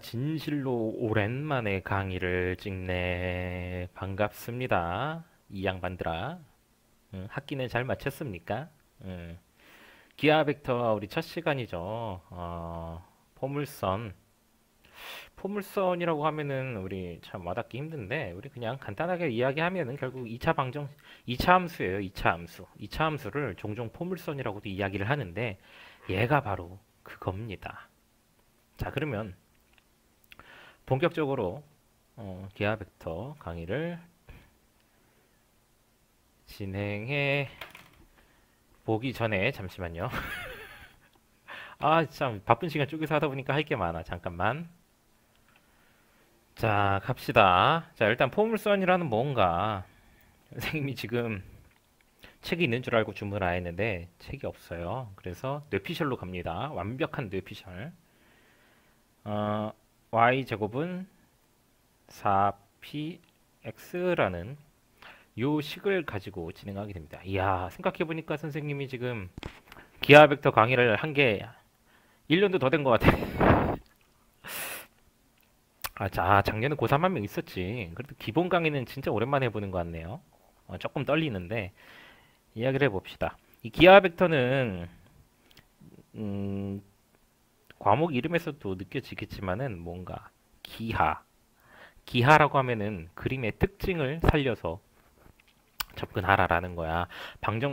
진실로 오랜만에 강의를 찍네. 반갑습니다. 이 양반들아. 응, 학기는 잘 마쳤습니까? 응. 기아 벡터 우리 첫 시간이죠. 포물선. 포물선이라고 하면은 우리 참 와닿기 힘든데, 우리 그냥 간단하게 이야기하면은 결국 2차 방정, 2차 함수예요. 2차 함수. 2차 함수를 종종 포물선이라고도 이야기를 하는데, 얘가 바로 그겁니다. 자, 그러면 본격적으로 기하 벡터 강의를 진행해 보기 전에 잠시만요. 참 바쁜 시간 쪼개서 하다 보니까 할 게 많아. 잠깐만. 자, 갑시다. 자, 일단 포물선이라는 뭔가 선생님이 지금 책이 있는 줄 알고 주문을 안 했는데 책이 없어요. 그래서 뇌피셜로 갑니다. 완벽한 뇌피셜. y 제곱은 4px라는 요 식을 가지고 진행하게 됩니다. 이야, 생각해보니까 선생님이 지금 기하 벡터 강의를 한 게 1년도 더 된 것 같아. 작년에 고3 한 명 있었지. 그래도 기본 강의는 진짜 오랜만에 해보는 것 같네요. 조금 떨리는데 이야기를 해봅시다. 이 기하 벡터는 과목 이름에서도 느껴지겠지만은 뭔가 기하라고 하면은 그림의 특징을 살려서 접근하라라는 거야.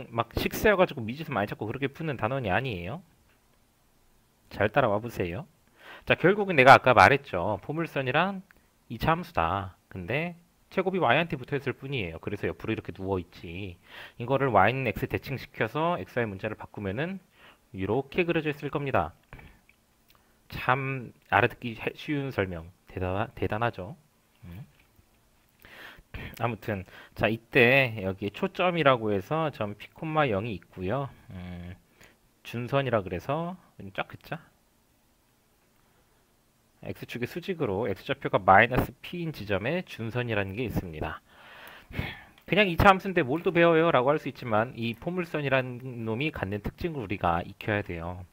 막 식세여가지고 미지수 많이 찾고 그렇게 푸는 단원이 아니에요. 잘 따라와 보세요. 자, 결국은 내가 아까 말했죠. 포물선이란 이차 함수다. 근데 제곱이 y한테 붙어있을 뿐이에요. 그래서 옆으로 이렇게 누워있지. 이거를 y는 x 대칭시켜서 x의 문자를 바꾸면은 이렇게 그려져 있을 겁니다. 참 알아듣기 쉬운 설명. 대단하죠. 아무튼 자, 이때 여기 초점이라고 해서 점 p, 0이 있고요. 준선이라 그래서 쫙 긋자. x축의 수직으로 x좌표가 마이너스 p인 지점에 준선이라는 게 있습니다. 그냥 2차 함수인데 뭘 또 배워요? 라고 할 수 있지만 이 포물선이라는 놈이 갖는 특징을 우리가 익혀야 돼요.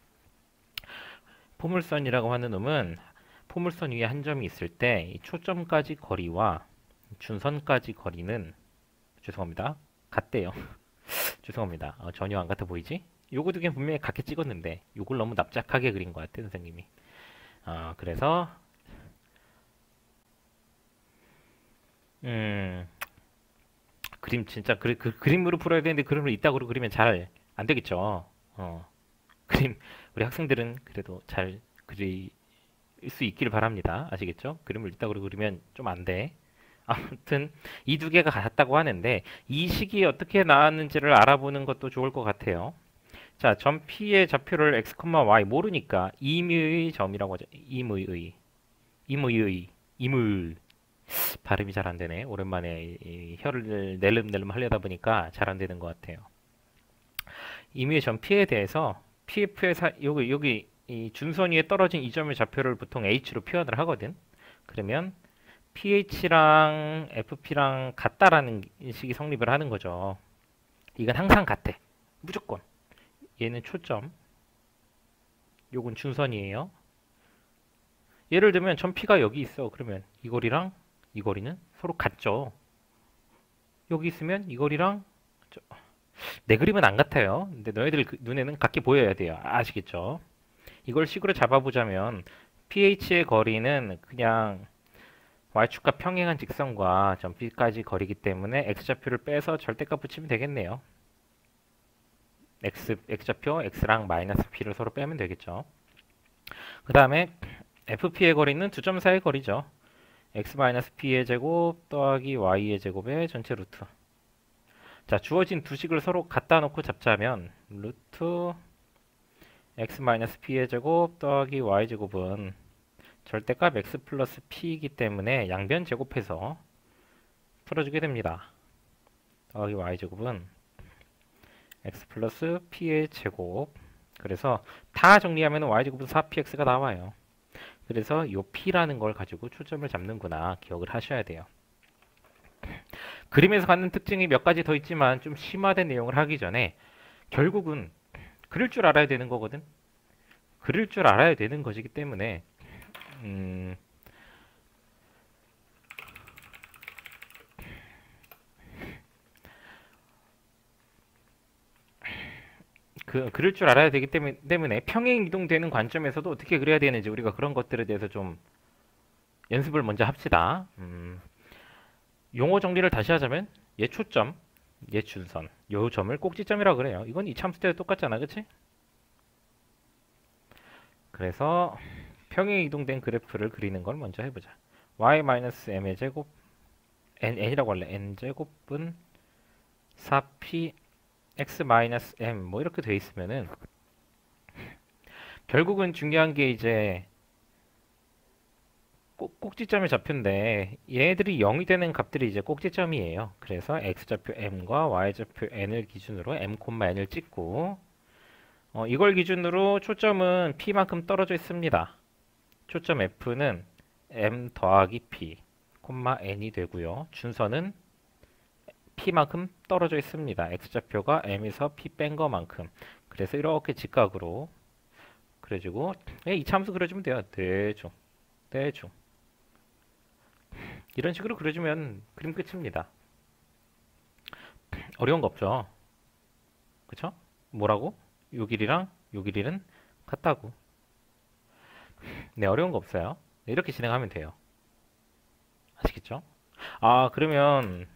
포물선이라고 하는 놈은 포물선 위에 한 점이 있을 때 이 초점까지 거리와 준선까지 거리는 죄송합니다. 같대요. 죄송합니다. 전혀 안 같아 보이지? 요거 두 개 분명히 같게 찍었는데 요걸 너무 납작하게 그린 것 같아 선생님이. 그래서 그림 진짜 그림으로 풀어야 되는데 그림을 이따구로 그리면 잘 안 되겠죠. 그림 우리 학생들은 그래도 잘 그릴 수 있기를 바랍니다. 아시겠죠? 그림을 이따구로 그리면 좀 안 돼. 아무튼 이 두 개가 같다고 하는데 이 식이 어떻게 나왔는지를 알아보는 것도 좋을 것 같아요. 자, 점 P의 좌표를 x, y 모르니까 임의의 점이라고 하죠. 임의 발음이 잘 안 되네. 오랜만에 이 혀를 낼름낼름 하려다 보니까 잘 안 되는 것 같아요. 임의의 점 P에 대해서 PF의 여기 이 준선 위에 떨어진 이 점의 좌표를 보통 H로 표현을 하거든. 그러면 PH랑 FP랑 같다라는 식이 성립을 하는 거죠. 이건 항상 같아. 무조건. 얘는 초점. 요건 준선이에요. 예를 들면 점 P가 여기 있어. 그러면 이 거리랑 이 거리는 서로 같죠. 여기 있으면 이 거리랑 내 그림은 안 같아요. 근데 너희들 눈에는 같게 보여야 돼요. 아시겠죠? 이걸 식으로 잡아보자면 PH의 거리는 그냥 y축과 평행한 직선과 점 P까지 거리기 때문에 x좌표를 빼서 절대값 붙이면 되겠네요. x좌표 x랑 마이너스 p를 서로 빼면 되겠죠. 그 다음에 fp의 거리는 두 점 사이의 거리죠. x-p의 제곱 더하기 y의 제곱의 전체 루트. 자, 주어진 두 식을 서로 갖다 놓고 잡자면 루트 x-p의 제곱 더하기 y 제곱은 절대값 x 플러스 p이기 때문에 양변 제곱해서 풀어주게 됩니다. 더하기 y 제곱은 x 플러스 p의 제곱. 그래서 다 정리하면 y 제곱은 4px가 나와요. 그래서 요 p라는 걸 가지고 초점을 잡는구나 기억을 하셔야 돼요. 그림에서 갖는 특징이 몇 가지 더 있지만 좀 심화된 내용을 하기 전에 결국은 그릴 줄 알아야 되는 거거든. 그릴 줄 알아야 되는 것이기 때문에 음, 그럴 줄 알아야 되기 때문에 평행 이동되는 관점에서도 어떻게 그려야 되는지 우리가 그런 것들에 대해서 좀 연습을 먼저 합시다. 용어 정리를 다시 하자면 얘 초점, 얘 준선, 요 점을 꼭지점이라고 그래요. 이건 이참수 때도 똑같잖아, 그치? 그래서 평행 이동된 그래프를 그리는 걸 먼저 해보자. y-m의 제곱, n이라고 할래. n제곱은 4p x-m 뭐 이렇게 돼 있으면은 결국은 중요한 게 이제 꼭지점의 좌표인데 얘들이 0이 되는 값들이 이제 꼭지점이에요. 그래서 x좌표 m과 y좌표 n을 기준으로 m, n을 찍고 이걸 기준으로 초점은 p만큼 떨어져 있습니다. 초점 f는 m 더하기 p, n이 되고요. 준선은 p만큼 떨어져 있습니다. x좌표가 m에서 p 뺀 거만큼. 그래서 이렇게 직각으로 그려주고 이 참수 그려주면 돼요. 대충 대충 이런 식으로 그려주면 그림 끝입니다. 어려운 거 없죠. 그쵸? 뭐라고? 요 길이랑 요 길이는 같다고. 네, 어려운 거 없어요. 네, 이렇게 진행하면 돼요. 아시겠죠? 아, 그러면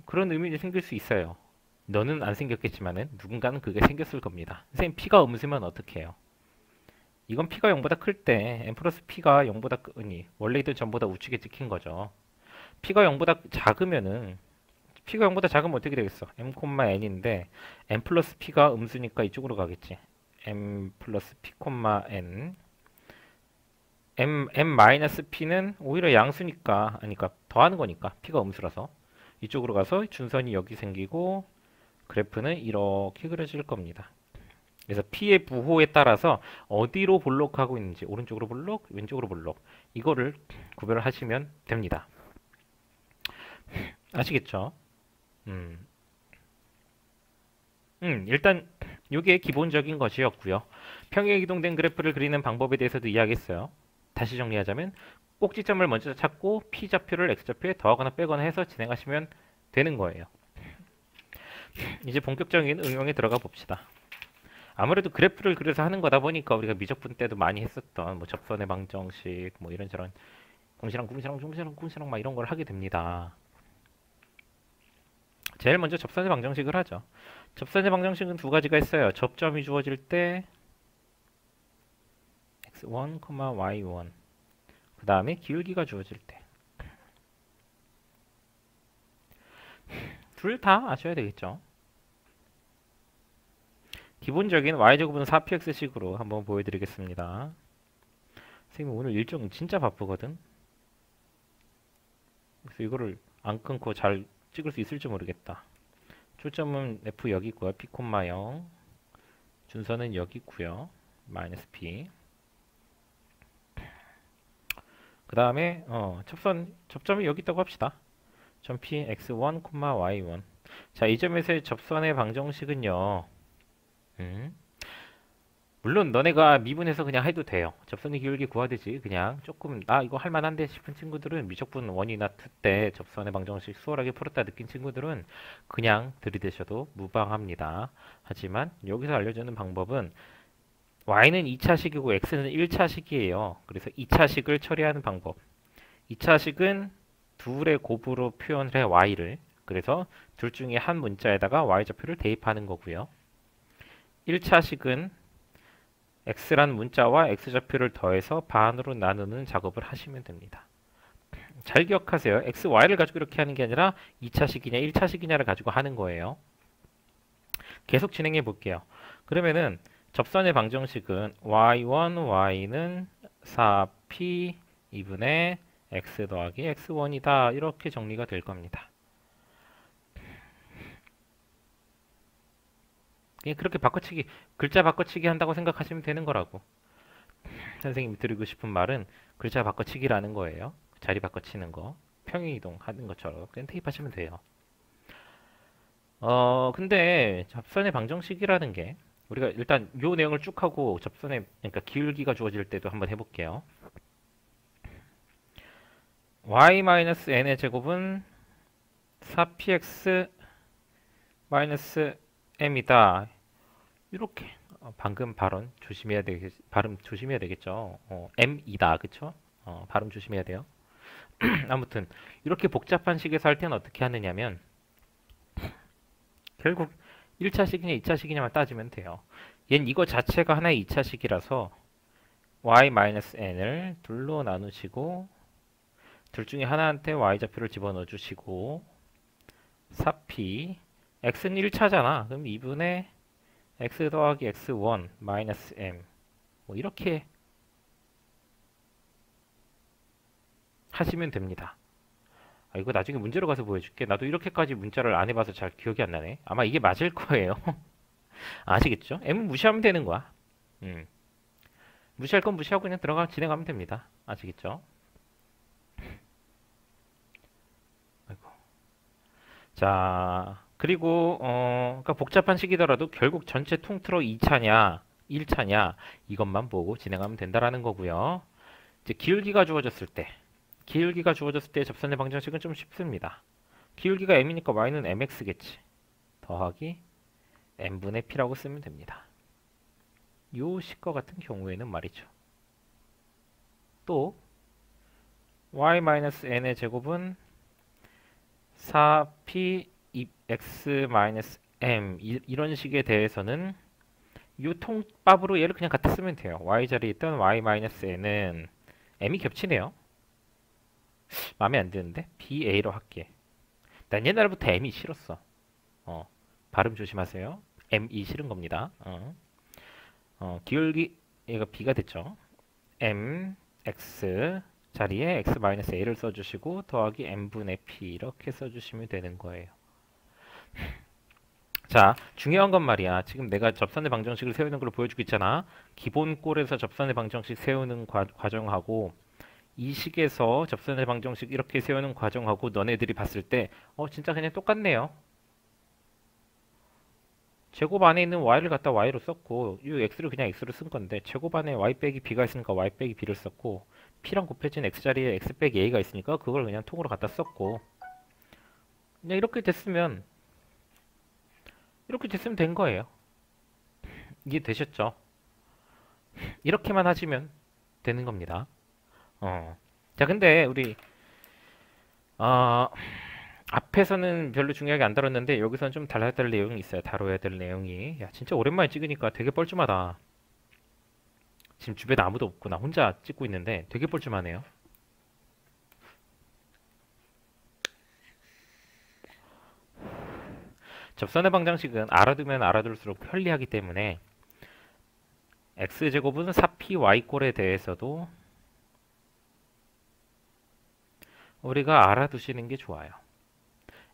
그런 의문이 생길 수 있어요. 너는 안 생겼겠지만은 누군가는 그게 생겼을 겁니다. 선생님, P가 음수면 어떻게 해요? 이건 P가 0보다 클 때 n 플러스 P가 0보다 크니 원래 있던 점보다 우측에 찍힌 거죠. P가 0보다 작으면은 P가 0보다 작으면 어떻게 되겠어? m, n인데 n 플러스 P가 음수니까 이쪽으로 가겠지. m 플러스 P, n m 마이너스 P는 오히려 양수니까 아니까 더하는 거니까 P가 음수라서 이쪽으로 가서 준선이 여기 생기고 그래프는 이렇게 그려질 겁니다. 그래서 P의 부호에 따라서 어디로 볼록하고 있는지 오른쪽으로 볼록, 왼쪽으로 볼록 이거를 구별을 하시면 됩니다. 아시겠죠? 일단 이게 기본적인 것이었고요. 평행 이동된 그래프를 그리는 방법에 대해서도 이야기했어요. 다시 정리하자면 꼭지점을 먼저 찾고 P좌표를 X좌표에 더하거나 빼거나 해서 진행하시면 되는 거예요. 이제 본격적인 응용에 들어가 봅시다. 아무래도 그래프를 그려서 하는 거다 보니까 우리가 미적분 때도 많이 했었던 뭐 접선의 방정식 뭐 이런저런 공시랑 궁시랑 중시랑 궁시랑 막 이런 걸 하게 됩니다. 제일 먼저 접선의 방정식을 하죠. 접선의 방정식은 두 가지가 있어요. 접점이 주어질 때 x1, y1 그 다음에 기울기가 주어질 때 둘 다 아셔야 되겠죠. 기본적인 y제곱은 4px식으로 한번 보여드리겠습니다. 선생님 오늘 일정 진짜 바쁘거든. 그래서 이거를 안 끊고 잘 찍을 수 있을지 모르겠다. 초점은 f 여기 있고요. p, 0 준선은 여기 있고요. 마이너스 p 그 다음에 접점이 여기 있다고 합시다. 점 p x1, y1 자, 이 점에서의 접선의 방정식은요. 물론 너네가 미분해서 그냥 해도 돼요. 접선의 기울기 구하듯이 그냥 조금 이거 할만한데 싶은 친구들은 미적분 1이나 2 때 접선의 방정식 수월하게 풀었다 느낀 친구들은 그냥 들이대셔도 무방합니다. 하지만 여기서 알려주는 방법은 y는 2차식이고 x는 1차식이에요. 그래서 2차식을 처리하는 방법. 2차식은 둘의 곱으로 표현을 해 y를. 그래서 둘 중에 한 문자에다가 y좌표를 대입하는 거고요. 1차식은 x란 문자와 x좌표를 더해서 반으로 나누는 작업을 하시면 됩니다. 잘 기억하세요. x, y를 가지고 이렇게 하는 게 아니라 2차식이냐 1차식이냐를 가지고 하는 거예요. 계속 진행해 볼게요. 그러면은 접선의 방정식은 y1, y는 4p 2분의 x 더하기 x1이다. 이렇게 정리가 될 겁니다. 그냥 그렇게 바꿔치기, 글자 바꿔치기 한다고 생각하시면 되는 거라고. 선생님이 드리고 싶은 말은 글자 바꿔치기라는 거예요. 자리 바꿔치는 거. 평행이동 하는 것처럼 그냥 테이프하시면 돼요. 근데 접선의 방정식이라는 게 우리가 일단 요 내용을 쭉 하고 접선에 그러니까 기울기가 주어질 때도 한번 해볼게요. y-n의 제곱은 4px m이다. 이렇게 방금 발음 조심해야 되겠죠. m이다, 그쵸? 발음 조심해야 돼요. 아무튼 이렇게 복잡한 식에서 할 때는 어떻게 하느냐면 결국 1차식이냐 2차식이냐만 따지면 돼요. 얜 이거 자체가 하나의 2차식이라서 y-n을 둘로 나누시고 둘 중에 하나한테 y좌표를 집어넣어 주시고 4p x는 1차잖아. 그럼 2분의 x 더하기 x1 마이너스 m 뭐 이렇게 하시면 됩니다. 이거 나중에 문제로 가서 보여줄게. 나도 이렇게까지 문자를 안 해봐서 잘 기억이 안 나네. 아마 이게 맞을 거예요. 아시겠죠? m은 무시하면 되는 거야. 무시할 건 무시하고 그냥 진행하면 됩니다. 아시겠죠? 아이고. 자, 그리고 그러니까 복잡한 식이더라도 결국 전체 통틀어 2차냐, 1차냐 이것만 보고 진행하면 된다라는 거고요. 이제 기울기가 주어졌을 때 접선의 방정식은 좀 쉽습니다. 기울기가 m이니까 y는 mx겠지. 더하기 m분의 p라고 쓰면 됩니다. 요 식과 같은 경우에는 말이죠. 또 y-n의 제곱은 4p x-m 이런 식에 대해서는 요 통밥으로 얘를 그냥 갖다 쓰면 돼요. y 자리에 있던 y-n은 m이 겹치네요. 마음에 안 드는데 BA로 할게. 난 옛날부터 M이 싫었어. 발음 조심하세요. M이 싫은 겁니다. 기울기 얘가 B가 됐죠. M X 자리에 X-A를 써주시고 더하기 M분의 P 이렇게 써주시면 되는 거예요. 자, 중요한 건 말이야. 지금 내가 접선의 방정식을 세우는 걸 보여주고 있잖아. 기본 꼴에서 접선의 방정식 세우는 과정하고 이 식에서 접선의 방정식 이렇게 세우는 과정하고 너네들이 봤을 때 진짜 그냥 똑같네요. 제곱 안에 있는 y를 갖다 y로 썼고 이 x를 그냥 x로 쓴 건데 제곱 안에 y 빼기 b가 있으니까 y 빼기 b를 썼고 p랑 곱해진 x 자리에 x 빼기 a가 있으니까 그걸 그냥 통으로 갖다 썼고 그냥 이렇게 됐으면 된 거예요. 이해되셨죠? 이렇게만 하시면 되는 겁니다. 자, 근데 우리 앞에서는 별로 중요하게 안 다뤘는데 여기서는 좀 다뤄야 될 내용이 있어요. 다뤄야 될 내용이. 야, 진짜 오랜만에 찍으니까 되게 뻘쭘하다. 지금 주변에 아무도 없고 나 혼자 찍고 있는데 되게 뻘쭘하네요. 접선의 방정식은 알아두면 알아둘수록 편리하기 때문에 x제곱은 4py꼴에 대해서도 우리가 알아두시는 게 좋아요.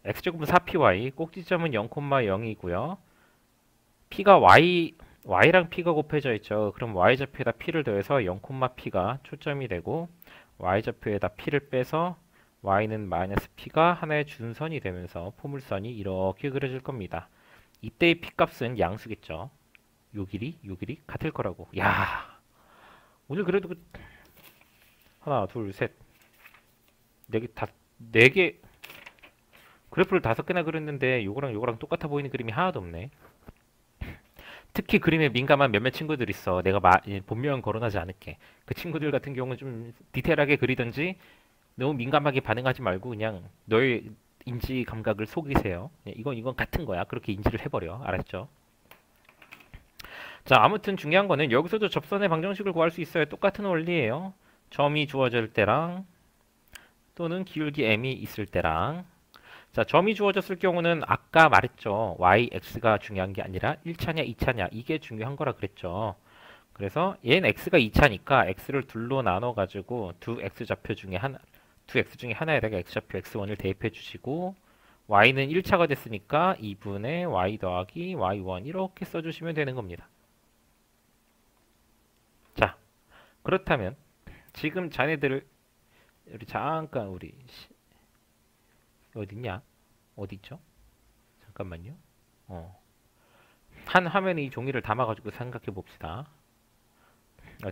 x제곱은 4py, 꼭지점은 0,0이고요. p가 y랑 p가 곱해져 있죠. 그럼 y좌표에다 p를 더해서 0,p가 초점이 되고 y좌표에다 p를 빼서 y는 마이너스 p가 하나의 준선이 되면서 포물선이 이렇게 그려질 겁니다. 이때의 p값은 양수겠죠. 요 길이 같을 거라고. 야, 오늘 그래도 하나, 둘, 셋, 네 개 그래프를 5개나 그렸는데 요거랑 똑같아 보이는 그림이 하나도 없네. 특히 그림에 민감한 몇몇 친구들 있어. 내가 본명은 거론하지 않을게. 그 친구들 같은 경우는 좀 디테일하게 그리든지 너무 민감하게 반응하지 말고 그냥 너의 인지 감각을 속이세요. 이건 같은 거야. 그렇게 인지를 해버려. 알았죠? 자, 아무튼 중요한 거는 여기서도 접선의 방정식을 구할 수 있어요. 똑같은 원리예요. 점이 주어질 때랑 또는 기울기 m이 있을 때랑. 자, 점이 주어졌을 경우는 아까 말했죠. y, x가 중요한 게 아니라 1차냐 2차냐 이게 중요한 거라 그랬죠. 그래서 얘는 x가 2차니까 x를 둘로 나눠 가지고 두 x 중에 하나에다가 x좌표 x1을 대입해 주시고 y는 1차가 됐으니까 2분의 y 더하기 y1 이렇게 써주시면 되는 겁니다. 자, 그렇다면 지금 자네들 우리 잠깐 어딨냐? 어디 있죠? 잠깐만요. 한 화면에 이 종이를 담아가지고 생각해 봅시다.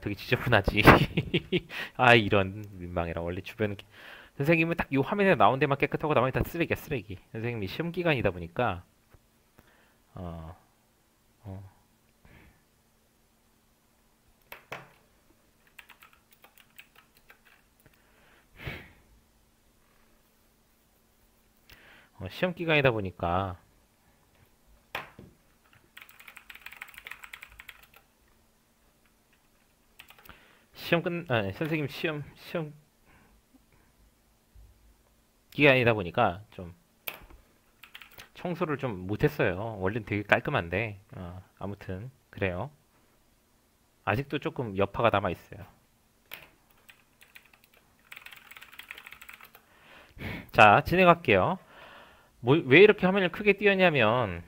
되게 지저분하지. 아, 이런 민망해라. 원래 주변 선생님은 딱 이 화면에 나온 데만 깨끗하고 나머지 다 쓰레기야, 쓰레기. 선생님이 시험 기간이다 보니까 어, 어, 시험 기간이다 보니까 선생님 시험 기간이다 보니까 좀 청소를 좀 못했어요. 원래는 되게 깔끔한데 아무튼 그래요. 아직도 조금 여파가 남아 있어요. 자, 진행할게요. 왜 이렇게 화면을 크게 띄웠냐면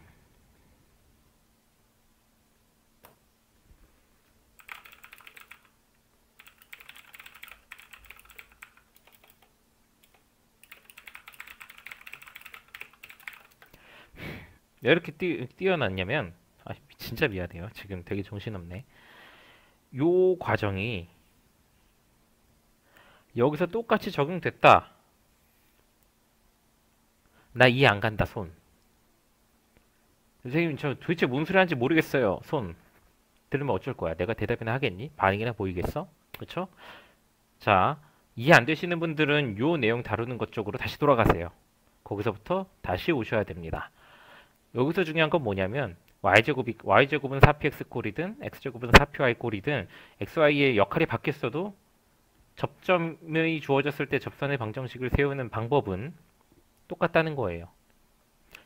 왜 이렇게 띄워놨냐면 진짜 미안해요. 지금 되게 정신없네. 요 과정이 여기서 똑같이 적용됐다. 나 이해 안 간다, 손. 선생님, 저 도대체 뭔 소리 하는지 모르겠어요, 손. 들으면 어쩔 거야? 내가 대답이나 하겠니? 반응이나 보이겠어? 그쵸? 자, 이해 안 되시는 분들은 요 내용 다루는 것 쪽으로 다시 돌아가세요. 거기서부터 다시 오셔야 됩니다. 여기서 중요한 건 뭐냐면 y제곱은 4px 꼴이든 x제곱은 4py 꼴이든 xy의 역할이 바뀌었어도 접점이 주어졌을 때 접선의 방정식을 세우는 방법은 똑같다는 거예요.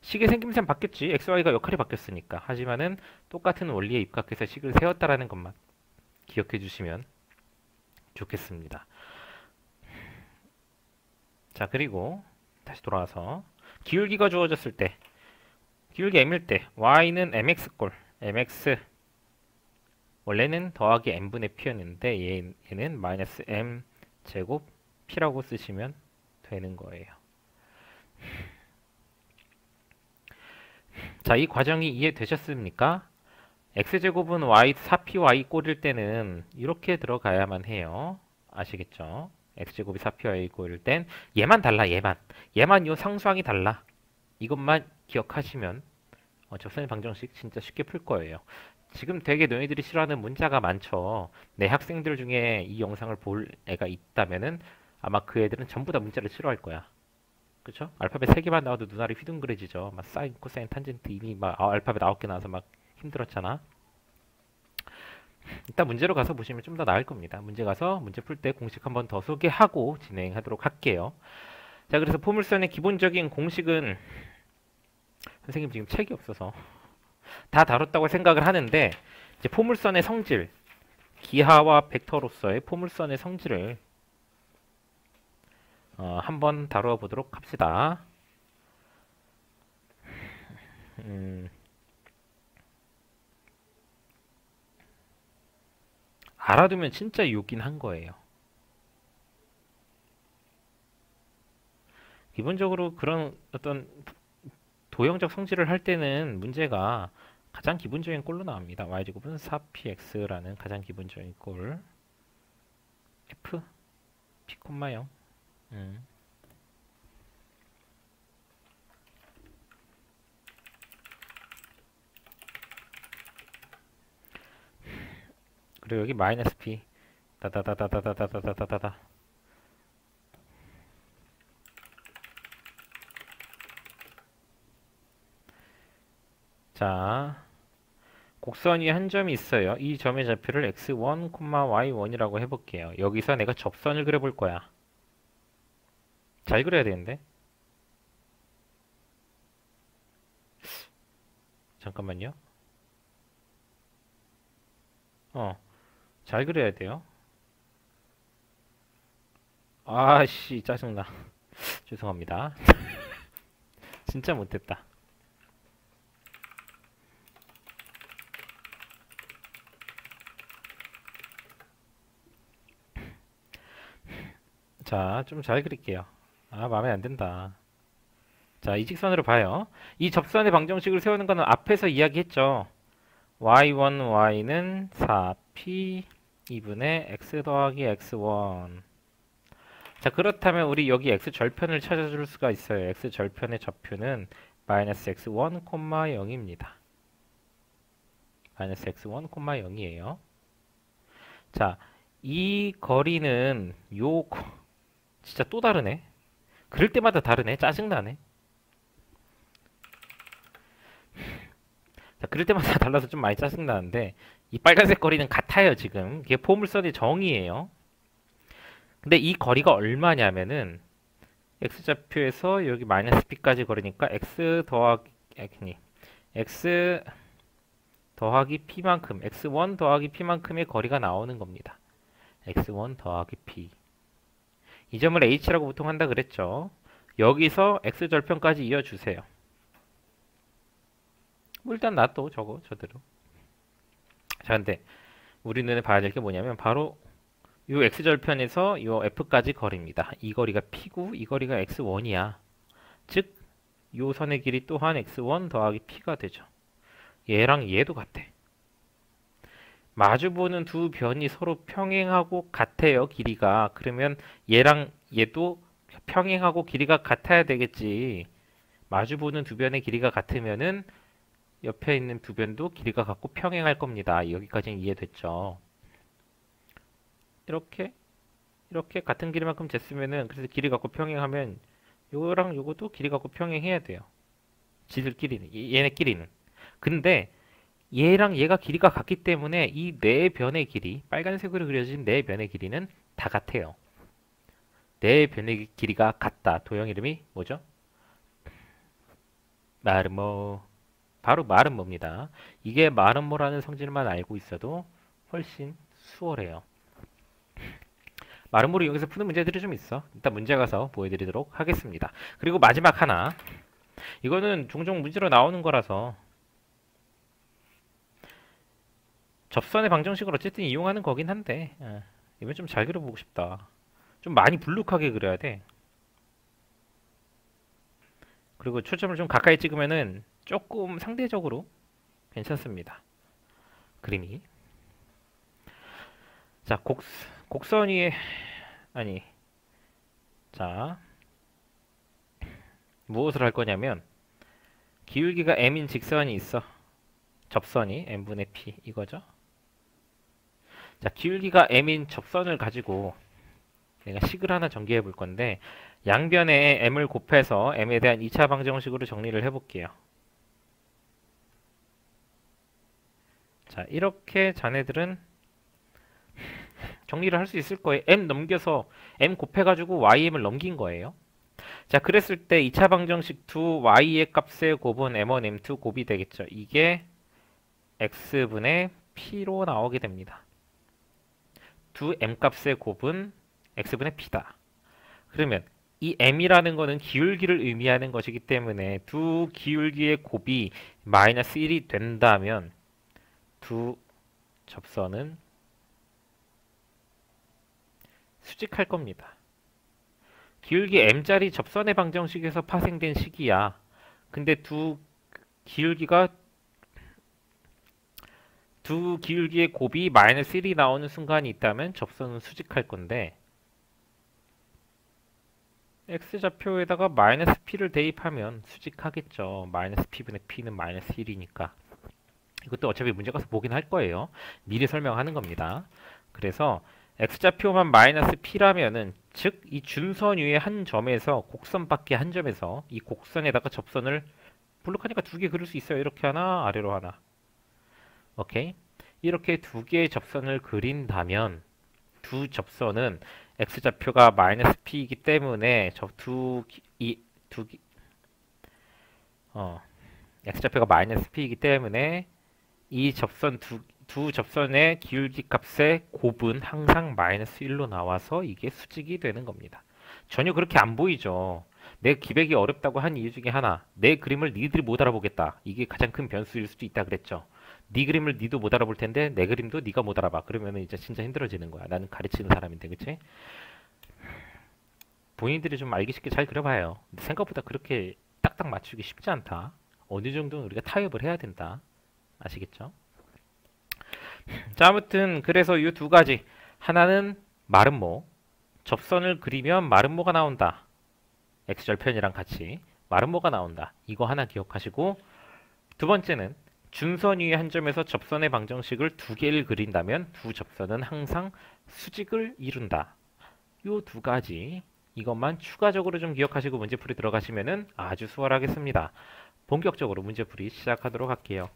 식의 생김새는 바뀌었지. xy가 역할이 바뀌었으니까. 하지만은 똑같은 원리에 입각해서 식을 세웠다라는 것만 기억해 주시면 좋겠습니다. 자, 그리고 다시 돌아와서 기울기가 주어졌을 때 기울기 m일 때 y는 mx꼴 mx 원래는 더하기 m분의 p였는데 얘는 마이너스 m 제곱 p라고 쓰시면 되는 거예요. 자, 이 과정이 이해되셨습니까? x제곱은 y 4py 꼴일 때는 이렇게 들어가야만 해요. 아시겠죠? x제곱이 4py 꼴일 땐 얘만 달라. 얘만 요 상수항이 달라. 이것만 기억하시면 접선의 방정식 진짜 쉽게 풀 거예요. 지금 되게 너희들이 싫어하는 문자가 많죠. 내 학생들 중에 이 영상을 볼 애가 있다면은 아마 그 애들은 전부 다 문자를 싫어할 거야. 그쵸? 알파벳 3개만 나와도 눈알이 휘둥그레지죠. 막 사인, 코사인, 탄젠트 이미 막 알파벳 9개 나와서 막 힘들었잖아. 일단 문제로 가서 보시면 좀 더 나을 겁니다. 문제 가서 문제 풀 때 공식 한번 더 소개하고 진행하도록 할게요. 자, 그래서 포물선의 기본적인 공식은 선생님 지금 책이 없어서 다 다뤘다고 생각을 하는데 이제 포물선의 성질, 기하와 벡터로서의 포물선의 성질을 한번 다루어 보도록 합시다. 알아두면 진짜 유긴 한 거예요. 기본적으로 그런 어떤 도형적 성질을 할 때는 문제가 가장 기본적인 꼴로 나옵니다. y제곱은 4px라는 가장 기본적인 꼴 f p, 0 그리고 여기 마이너스 p 다다다다다다다다다다 자, 곡선 위에 한 점이 있어요. 이 점의 좌표를 x1, y1이라고 해볼게요. 여기서 내가 접선을 그려볼 거야. 잘 그려야 되는데. 잠깐만요. 잘 그려야 돼요. 아씨, 짜증나. 죄송합니다. 진짜 못됐다. 자, 좀 잘 그릴게요. 마음에 안 든다. 자, 이 직선으로 봐요. 이 접선의 방정식을 세우는 거는 앞에서 이야기했죠. y1, y는 4p 2분의 x 더하기 x1. 자, 그렇다면 우리 여기 x 절편을 찾아줄 수가 있어요. x 절편의 좌표는 마이너스 x1, 0입니다. 마이너스 x1, 0이에요. 자, 이 거리는 진짜 또 다르네. 그럴 때마다 다르네. 짜증나네. 자, 그럴 때마다 달라서 좀 많이 짜증나는데 이 빨간색 거리는 같아요. 지금 이게 포물선의 정의예요. 근데 이 거리가 얼마냐면은 x좌표에서 여기 마이너스 p까지 거리니까 x 더하기 p만큼, x1 더하기 p만큼의 거리가 나오는 겁니다. x1 더하기 p. 이 점을 h라고 보통 한다 그랬죠. 여기서 x절편까지 이어주세요. 뭐 일단 놔둬 저대로. 자, 근데 우리 눈에 봐야 될 게 뭐냐면 바로 요 x절편에서 요 f까지 거리입니다. 이 거리가 p고 이 거리가 x1이야. 즉, 요 선의 길이 또한 x1 더하기 p가 되죠. 얘랑 얘도 같아. 마주보는 두 변이 서로 평행하고 같아요, 길이가. 그러면 얘랑 얘도 평행하고 길이가 같아야 되겠지. 마주보는 두 변의 길이가 같으면은 옆에 있는 두 변도 길이가 같고 평행할 겁니다. 여기까지는 이해됐죠? 이렇게 같은 길이만큼 쟀으면은, 그래서 길이 같고 평행하면 요거랑 요것도 길이 같고 평행해야 돼요. 지들끼리는, 얘네끼리는. 근데 얘랑 얘가 길이가 같기 때문에 이 네 변의 길이, 빨간색으로 그려진 네 변의 길이는 다 같아요. 네 변의 길이가 같다. 도형 이름이 뭐죠? 마름모. 바로 마름모입니다. 이게 마름모라는 성질만 알고 있어도 훨씬 수월해요. 마름모를 이용해서 푸는 문제들이 좀 있어. 일단 문제 가서 보여드리도록 하겠습니다. 그리고 마지막 하나. 이거는 종종 문제로 나오는 거라서 접선의 방정식을 어쨌든 이용하는 거긴 한데, 이번 좀 잘 그려보고 싶다. 좀 많이 불룩하게 그려야 돼. 그리고 초점을 좀 가까이 찍으면은 조금 상대적으로 괜찮습니다. 그림이. 자, 곡선 위에, 아니, 자, 무엇을 할 거냐면, 기울기가 m인 직선이 있어. 접선이 m분의 p, 이거죠. 자, 기울기가 m인 접선을 가지고 내가 식을 하나 전개해 볼 건데, 양변에 m을 곱해서 m에 대한 2차 방정식으로 정리를 해볼게요. 자, 이렇게 자네들은 정리를 할 수 있을 거예요. m 넘겨서 m 곱해가지고 ym을 넘긴 거예요. 자, 그랬을 때 2차 방정식 두 y의 값의 곱은 m1, m2 곱이 되겠죠. 이게 x분의 p로 나오게 됩니다. 두 m 값의 곱은 x분의 p다. 그러면 이 m이라는 거는 기울기를 의미하는 것이기 때문에 두 기울기의 곱이 마이너스 1이 된다면 두 접선은 수직할 겁니다. 기울기 m짜리 접선의 방정식에서 파생된 식이야. 근데 두 기울기의 곱이 마이너스 1이 나오는 순간이 있다면 접선은 수직할 건데, x좌표에다가 마이너스 p를 대입하면 수직하겠죠. 마이너스 p분의 p는 마이너스 1이니까. 이것도 어차피 문제 가서 보긴 할 거예요. 미리 설명하는 겁니다. 그래서 x좌표만 마이너스 p라면은, 즉 이 준선 위의 한 점에서 곡선 밖에 한 점에서 이 곡선에다가 접선을 블록하니까 두 개 그릴 수 있어요. 이렇게 하나, 아래로 하나. 오케이? 이렇게 두 개의 접선을 그린다면 두 접선은 x좌표가 마이너스 p이기 때문에 x좌표가 마이너스 p이기 때문에 이 접선 두 접선의 기울기 값의 곱은 항상 마이너스 1로 나와서 이게 수직이 되는 겁니다. 전혀 그렇게 안 보이죠. 내 기백이 어렵다고 한 이유 중에 하나, 내 그림을 니들이 못 알아보겠다. 이게 가장 큰 변수일 수도 있다 그랬죠. 네 그림을 니도 못 알아볼 텐데 내 그림도 네가 못 알아봐. 그러면 이제 진짜 힘들어지는 거야. 나는 가르치는 사람인데, 그치? 본인들이 좀 알기 쉽게 잘 그려봐요. 근데 생각보다 그렇게 딱딱 맞추기 쉽지 않다. 어느 정도는 우리가 타협을 해야 된다. 아시겠죠? 자, 아무튼 그래서 이 두 가지. 하나는 마름모. 접선을 그리면 마름모가 나온다. X절편이랑 같이 마름모가 나온다. 이거 하나 기억하시고, 두 번째는 준선 위의 한 점에서 접선의 방정식을 두 개를 그린다면 두 접선은 항상 수직을 이룬다. 요 두 가지 이것만 추가적으로 좀 기억하시고 문제풀이 들어가시면은 아주 수월하겠습니다. 본격적으로 문제풀이 시작하도록 할게요.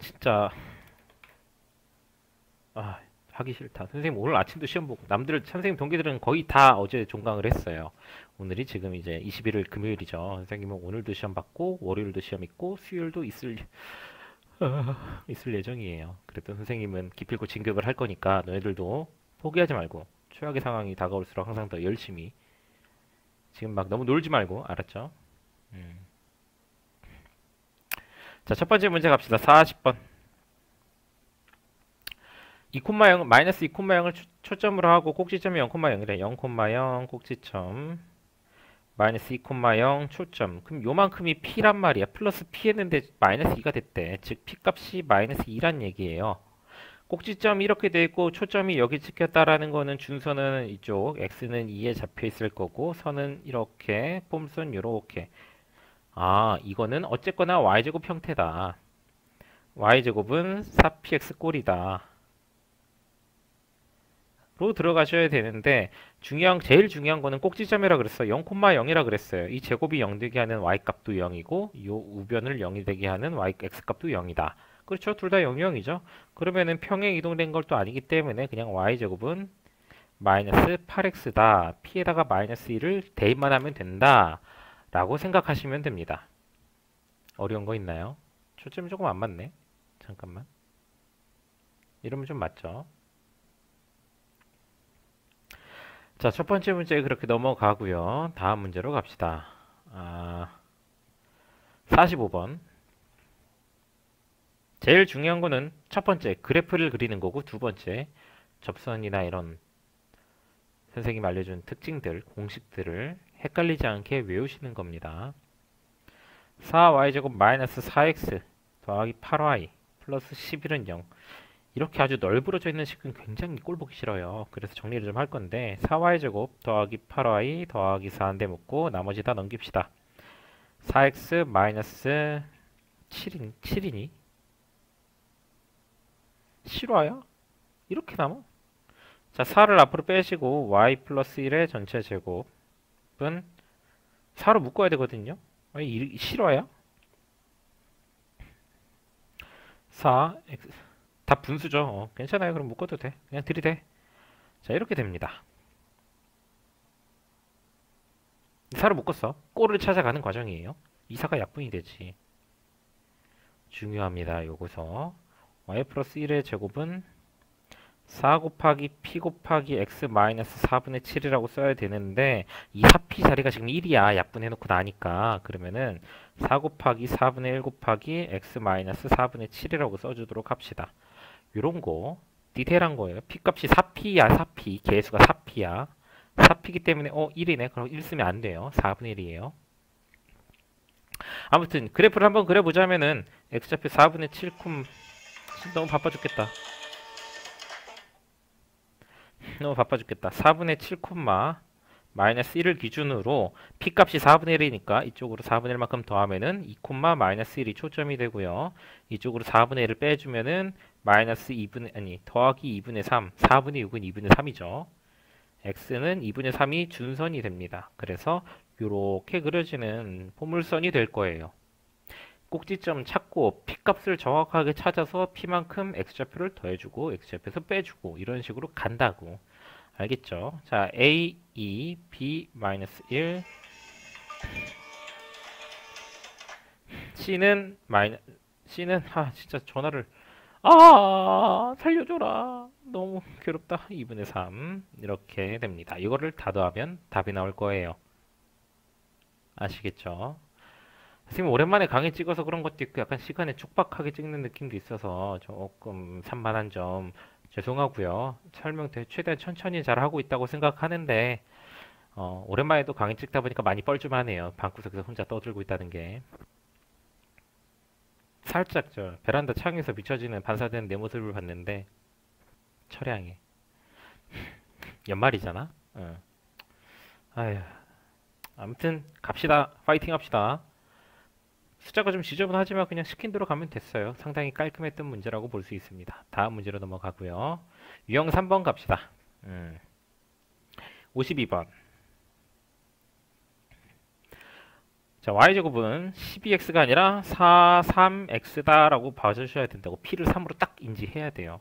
진짜 하기 싫다. 선생님 오늘 아침도 시험 보고 남들 선생님 동기들은 거의 다 어제 종강을 했어요. 오늘이 지금 이제 21일 금요일이죠. 선생님은 오늘도 시험 받고 월요일도 시험 있고 수요일도 있을 예정이에요. 그래도 선생님은 기필코 진급을 할 거니까 너희들도 포기하지 말고 최악의 상황이 다가올수록 항상 더 열심히 지금 막 너무 놀지 말고 알았죠? 자, 첫 번째 문제 갑시다. 40번. 2,0 마이너스 2,0을 초점으로 하고 꼭지점이 0,0이래. 0,0 꼭지점 마이너스 2,0 초점. 그럼 요만큼이 p란 말이야. 플러스 p 했는데 마이너스 2가 됐대. 즉 p 값이 마이너스 2란 얘기예요. 꼭지점이 이렇게 돼 있고 초점이 여기 찍혔다라는 거는 준선은 이쪽 x는 2에 잡혀 있을 거고 선은 이렇게 폼선 요렇게. 이거는 어쨌거나 y제곱 형태다. y제곱은 4px 꼴이다. 로 들어가셔야 되는데 제일 중요한 거는 꼭지점이라 그랬어요. 0,0이라 그랬어요. 이 제곱이 0 되게 하는 y값도 0이고 이 우변을 0이 되게 하는 x값도 0이다. 그렇죠? 둘 다 0이죠. 그러면은 평행 이동된 걸 또 아니기 때문에 그냥 y제곱은 마이너스 8x다. p에다가 마이너스 1을 대입만 하면 된다. 라고 생각하시면 됩니다. 어려운 거 있나요? 초점이 조금 안 맞네. 잠깐만. 이러면 좀 맞죠? 자, 첫 번째 문제 그렇게 넘어가고요. 다음 문제로 갑시다. 45번. 제일 중요한 거는 첫 번째 그래프를 그리는 거고 두 번째 접선이나 이런 선생님 알려준 특징들, 공식들을 헷갈리지 않게 외우시는 겁니다. 4y제곱 마이너스 4x 더하기 8y 플러스 11은 0. 이렇게 아주 널브러져 있는 식은 굉장히 꼴보기 싫어요. 그래서 정리를 좀 할 건데 4y제곱 더하기 8y 더하기 4인데 묶고 나머지 다 넘깁시다. 4x 마이너스 7이니? 실화야? 이렇게 남아? 자, 4를 앞으로 빼시고 y 플러스 1의 전체 제곱은 4로 묶어야 되거든요. 실화야? 4x 다 분수죠. 괜찮아요. 그럼 묶어도 돼. 그냥 들이대. 자, 이렇게 됩니다. 4로 묶었어. 꼴을 찾아가는 과정이에요. 2사가 약분이 되지. 중요합니다. 요거서 y 플러스 1의 제곱은 4 곱하기 p 곱하기 x 마이너스 4분의 7이라고 써야 되는데 이 4p 자리가 지금 1이야. 약분해놓고 나니까. 그러면은 4 곱하기 4분의 1 곱하기 x 마이너스 4분의 7이라고 써주도록 합시다. 요런 거 디테일한 거예요. p 값이 4p야. 4p. 개수가 4p야. 4p이기 때문에 1이네. 그럼 1 쓰면 안 돼요. 4분의 1이에요. 아무튼 그래프를 한번 그려보자면은 x좌표 4분의 7 너무 바빠 죽겠다. 너무 바빠 죽겠다. 4분의 7 마이너스 1을 기준으로 p 값이 4분의 1이니까 이쪽으로 4분의 1만큼 더하면은 2 마이너스 1이 초점이 되고요. 이쪽으로 4분의 1을 빼주면은 마이너스 2분의 더하기 2분의 3 4분의 6은 2분의 3이죠. x는 2분의 3이 준선이 됩니다. 그래서 이렇게 그려지는 포물선이 될 거예요. 꼭지점 찾고 p값을 정확하게 찾아서 p만큼 x좌표를 더해주고 x좌표에서 빼주고 이런 식으로 간다고. 알겠죠? 자, a, 2, b, 마이너스 1 c는 진짜 전화를 살려줘라. 너무 괴롭다. 2분의 3 이렇게 됩니다. 이거를 다 더하면 답이 나올 거예요. 아시겠죠? 선생님 오랜만에 강의 찍어서 그런 것도 있고 약간 시간에 촉박하게 찍는 느낌도 있어서 조금 산만한 점 죄송하고요. 설명 최대한 천천히 잘 하고 있다고 생각하는데 오랜만에 또 강의 찍다 보니까 많이 뻘쭘하네요. 방구석에서 혼자 떠들고 있다는 게. 살짝 저 베란다 창에서 비춰지는 반사되는 내 모습을 봤는데 처량해. 연말이잖아. 어. 아휴. 아무튼 갑시다. 파이팅 합시다. 숫자가 좀 지저분하지만 그냥 시킨 대로 가면 됐어요. 상당히 깔끔했던 문제라고 볼 수 있습니다. 다음 문제로 넘어가고요. 유형 3번 갑시다. 52번. 자, y제곱은 12x가 아니라 43x다라고 봐주셔야 된다고. p를 3으로 딱 인지해야 돼요.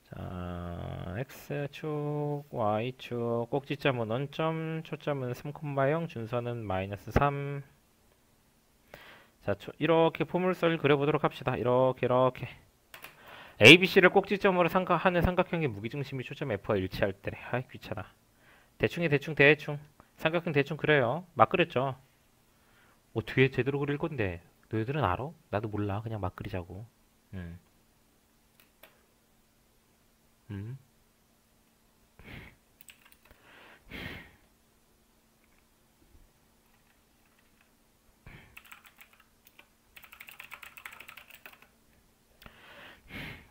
자, x축, y축, 꼭지점은 원점, 초점은 3,0, 준선은 마이너스 3. 자, 이렇게 포물선을 그려보도록 합시다. 이렇게 ABC를 꼭지점으로 하는 삼각형의 무게중심이 초점 F와 일치할 때래. 아이 귀찮아. 대충 삼각형 대충 그려요. 막 그렸죠. 뒤에 제대로 그릴 건데 너희들은 알아? 나도 몰라. 그냥 막 그리자고. 음. 음.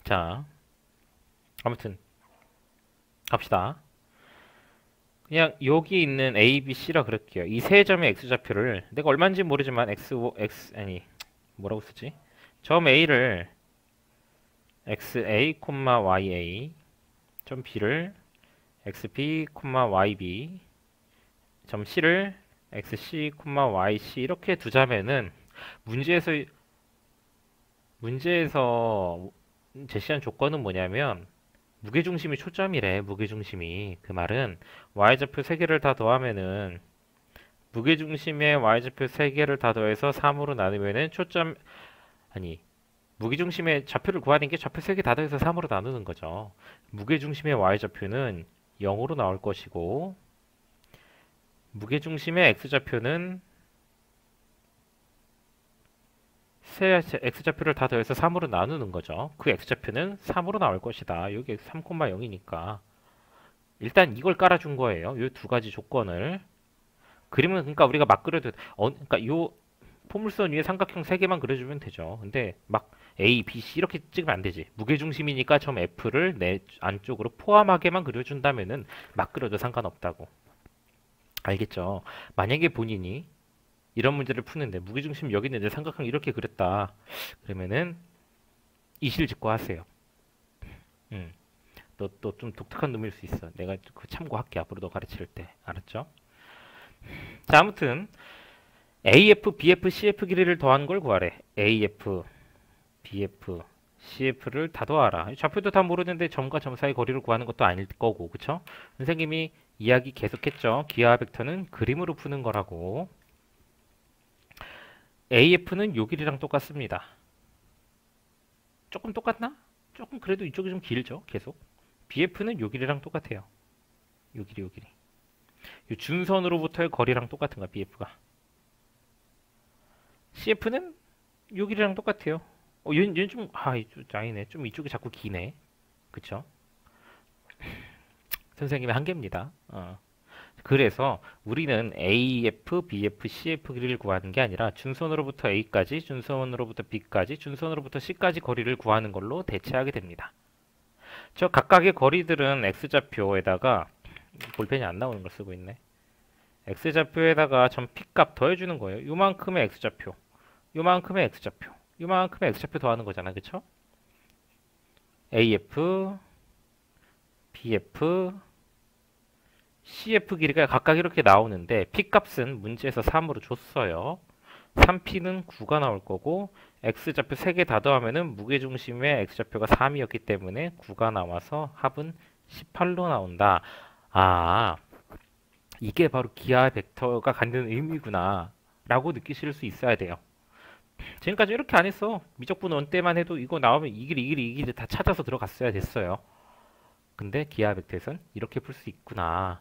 자, 아무튼 갑시다. 그냥 여기 있는 A, B, C라 그럴게요. 이 세 점의 x좌표를 내가 얼마인지 모르지만 x 아니 뭐라고 쓰지? 점 A를 xa, ya 점 B를 xb, yb 점 C를 xc, yc 이렇게 두자면은 문제에서 문제에서 제시한 조건은 뭐냐면 무게중심이 초점이래. 무게중심이. 그 말은 y좌표 3개를 다 더하면은 무게중심의 y좌표 3개를 다 더해서 3으로 나누면은 초점 아니 무게중심의 좌표를 구하는 게 좌표 3개 다 더해서 3으로 나누는 거죠. 무게중심의 y좌표는 0으로 나올 것이고 무게중심의 x좌표는 세 x좌표를 다 더해서 3으로 나누는 거죠. 그 x좌표는 3으로 나올 것이다. 여기 3,0이니까 일단 이걸 깔아준 거예요. 이 두 가지 조건을. 그림은 그러니까 우리가 막 그려도 그러니까 요 포물선 위에 삼각형 3개만 그려주면 되죠. 근데 막 A, B, C 이렇게 찍으면 안 되지. 무게중심이니까 점 F를 내 안쪽으로 포함하게만 그려준다면은 막 그려도 상관없다고. 알겠죠? 만약에 본인이 이런 문제를 푸는데 무게중심 여기 있는데 삼각형 이렇게 그렸다. 그러면은 이실직고 하세요. 너 좀 독특한 놈일 수 있어. 내가 그 참고할게. 앞으로 너 가르칠 때. 알았죠? 자, 아무튼 AF, BF, CF 길이를 더한 걸 구하래. AF, BF, CF를 다 더하라. 좌표도 다 모르는데 점과 점 사이 거리를 구하는 것도 아닐 거고, 그쵸? 선생님이 이야기 계속했죠. 기하 벡터는 그림으로 푸는 거라고. AF는 요 길이랑 똑같습니다. 조금 똑같나? 조금 그래도 이쪽이 좀 길죠. 계속. BF는 요 길이랑 똑같아요. 요 길이. 요 준선으로부터의 거리랑 똑같은 거야. BF가. CF는 요 길이랑 똑같아요. 얘는 좀, 아니네. 좀 이쪽이 자꾸 기네. 그쵸? 선생님의 한계입니다. 그래서 우리는 AF, BF, CF 길이를 구하는 게 아니라 준선으로부터 A까지, 준선으로부터 B까지, 준선으로부터 C까지 거리를 구하는 걸로 대체하게 됩니다. 저 각각의 거리들은 X좌표에다가 볼펜이 안 나오는 걸 쓰고 있네. X좌표에다가 점 P값 더해주는 거예요. 요만큼의 X좌표, 요만큼의 X좌표, 요만큼의 X좌표 더하는 거잖아. 그쵸? AF, BF, CF 길이가 각각 이렇게 나오는데 P값은 문제에서 3으로 줬어요. 3P는 9가 나올 거고 X좌표 3개 다 더하면은 무게중심의 X좌표가 3이었기 때문에 9가 나와서 합은 18로 나온다. 이게 바로 기하 벡터가 갖는 의미구나 라고 느끼실 수 있어야 돼요. 지금까지 이렇게 안 했어. 미적분 원 때만 해도 이거 나오면 이 길이 다 찾아서 들어갔어야 됐어요. 근데 기하 벡터에선 이렇게 풀 수 있구나.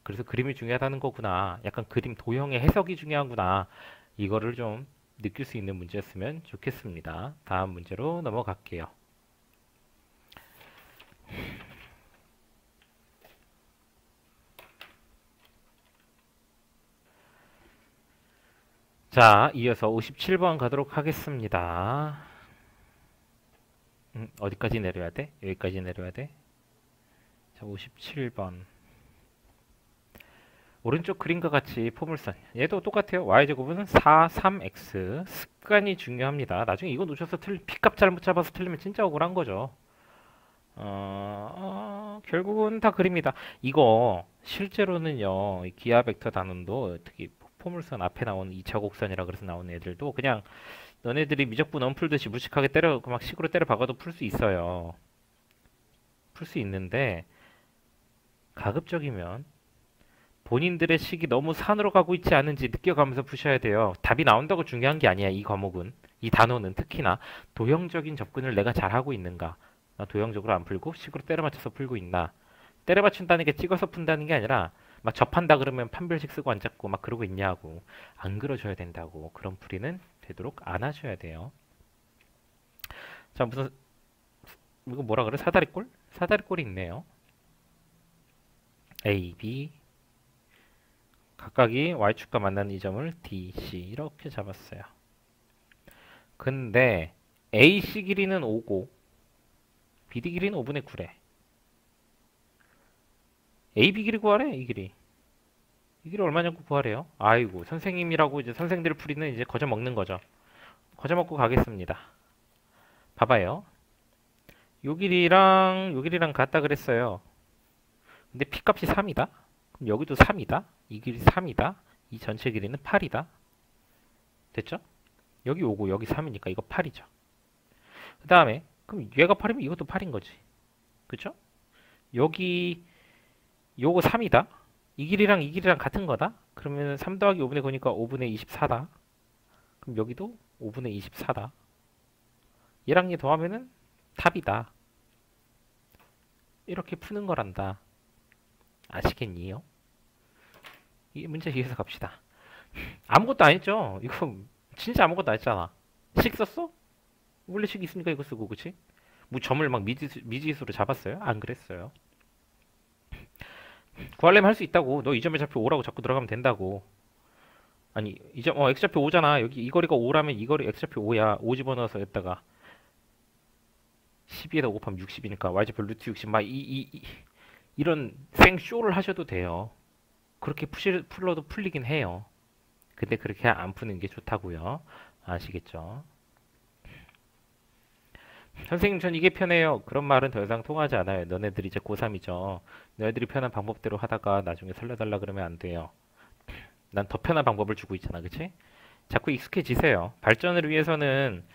그래서 그림이 중요하다는 거구나. 약간 그림 도형의 해석이 중요하구나. 이거를 좀 느낄 수 있는 문제였으면 좋겠습니다. 다음 문제로 넘어갈게요. 자, 이어서 57번 가도록 하겠습니다. 어디까지 내려야 돼? 여기까지 내려야 돼? 자, 57번. 오른쪽 그림과 같이 포물선. 얘도 똑같아요. y제곱은 4, 3x. 습관이 중요합니다. 나중에 이거 놓쳐서 P값 잘못 잡아서 틀리면 진짜 억울한 거죠. 결국은 다 그립니다. 이거 실제로는요, 이 기하 벡터 단원도 특히 포물선 앞에 나오는 2차 곡선이라 그래서 나오는 애들도 그냥 너네들이 미적분 원 풀듯이 무식하게 때려 막 식으로 때려 박아도 풀 수 있어요. 풀 수 있는데 가급적이면 본인들의 식이 너무 산으로 가고 있지 않은지 느껴가면서 푸셔야 돼요. 답이 나온다고 중요한 게 아니야. 이 과목은. 이 단원은 특히나 도형적인 접근을 내가 잘하고 있는가. 나 도형적으로 안 풀고 식으로 때려 맞춰서 풀고 있나. 때려 맞춘다는 게 찍어서 푼다는 게 아니라 막 접한다 그러면 판별식 쓰고 안 잡고 막 그러고 있냐고. 안 그러셔야 된다고. 그런 풀이는 되도록 안 하셔야 돼요. 자, 무슨 이거 뭐라 그래? 사다리꼴? 사다리꼴이 있네요. A, B 각각이 y축과 만나는 이 점을 D, C 이렇게 잡았어요. 근데 AC 길이는 5고 BD 길이는 5분의 9래. AB 길이 구하래. 이 길이. 이 길이 얼마냐고 구하래요. 아이고 선생님이라고 이제 선생들 풀이는 이제 거저 먹는 거죠. 거저 먹고 가겠습니다. 봐봐요. 요 길이랑 같다 그랬어요. 근데 P값이 3이다. 그럼 여기도 3이다. 이 길이 3이다. 이 전체 길이는 8이다. 됐죠? 여기 5고 여기 3이니까 이거 8이죠. 그 다음에 그럼 얘가 8이면 이것도 8인 거지. 그쵸? 여기 요거 3이다. 이 길이랑 같은 거다. 그러면 3 더하기 5분의 9니까 5분의 24다. 그럼 여기도 5분의 24다. 얘랑 얘 더하면은 답이다. 이렇게 푸는 거란다. 아시겠니요? 이 문제 이해해서 갑시다. 아무것도 안 했죠? 이거 진짜 아무것도 안 했잖아. 식 썼어? 원래 식 있으니까 이거 쓰고, 그치? 뭐 점을 막 미지수로 잡았어요? 안 그랬어요. 구하려면 할 수 있다고. 너 이 점의 좌표 5라고 자꾸 들어가면 된다고. 아니, 이 점, x좌표 5잖아. 여기 이 거리가 5라면 이 거리 x좌표 5야. 5 집어넣어서 여기다가 12에다 곱하면 60이니까 y좌표 루트 60. 막 이런 생쇼를 하셔도 돼요. 그렇게 풀러도 풀리긴 해요. 근데 그렇게 안 푸는 게 좋다고요. 아시겠죠? 선생님 전 이게 편해요. 그런 말은 더 이상 통하지 않아요. 너네들이 이제 고3이죠. 너네들이 편한 방법대로 하다가 나중에 살려달라 그러면 안 돼요. 난 더 편한 방법을 주고 있잖아. 그치? 자꾸 익숙해지세요. 발전을 위해서는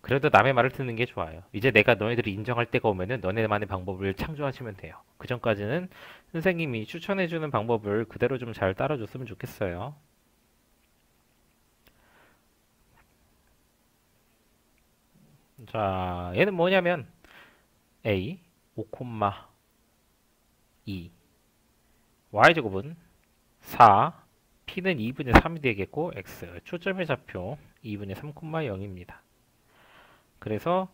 그래도 남의 말을 듣는 게 좋아요. 이제 내가 너네들이 인정할 때가 오면은 너네만의 방법을 창조하시면 돼요. 그 전까지는 선생님이 추천해주는 방법을 그대로 좀 잘 따라줬으면 좋겠어요. 자, 얘는 뭐냐면 a 5,2 y제곱은 4 p는 2분의 3이 되겠고 x 초점의 좌표 2분의 3,0입니다. 그래서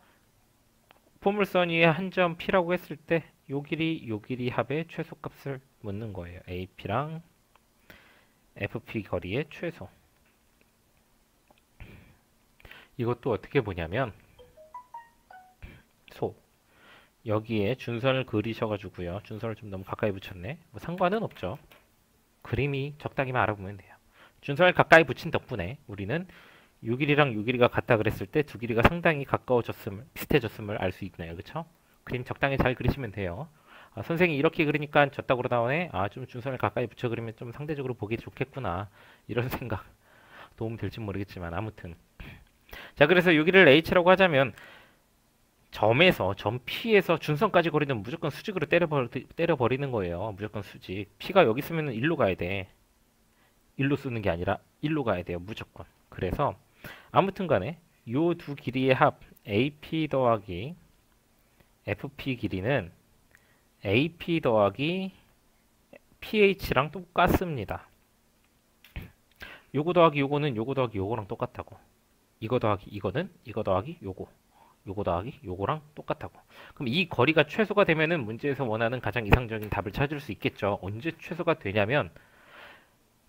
포물선 위에 한 점 P라고 했을 때 요 길이 합의 최소값을 묻는 거예요. AP랑 FP 거리의 최소. 이것도 어떻게 보냐면 여기에 준선을 그리셔가지고요. 준선을 좀 너무 가까이 붙였네. 뭐 상관은 없죠. 그림이 적당히만 알아보면 돼요. 준선을 가까이 붙인 덕분에 우리는 요 길이랑 요 길이가 같다 그랬을 때 두 길이가 상당히 가까워졌음을 비슷해졌음을 알 수 있나요? 그쵸? 그림 적당히 잘 그리시면 돼요. 선생님이 이렇게 그리니까 저따구로 나오네. 좀 준선을 가까이 붙여 그리면 좀 상대적으로 보기 좋겠구나. 이런 생각 도움 될지 모르겠지만 아무튼 자 그래서 요 길이를 H라고 하자면 점 P에서 준선까지 거리는 무조건 수직으로 때려버리는 거예요. 무조건 수직. P가 여기 있으면 1로 가야 돼. 1로 쓰는 게 아니라 1로 가야 돼요. 무조건. 그래서 아무튼 간에 요 두 길이의 합 AP 더하기 FP 길이는 AP 더하기 PH랑 똑같습니다. 요거 더하기 요거는 요거 더하기 요거랑 똑같다고. 이거 더하기 이거는 이거 더하기 요거. 요거 더하기 요거랑 똑같다고. 그럼 이 거리가 최소가 되면은 문제에서 원하는 가장 이상적인 답을 찾을 수 있겠죠. 언제 최소가 되냐면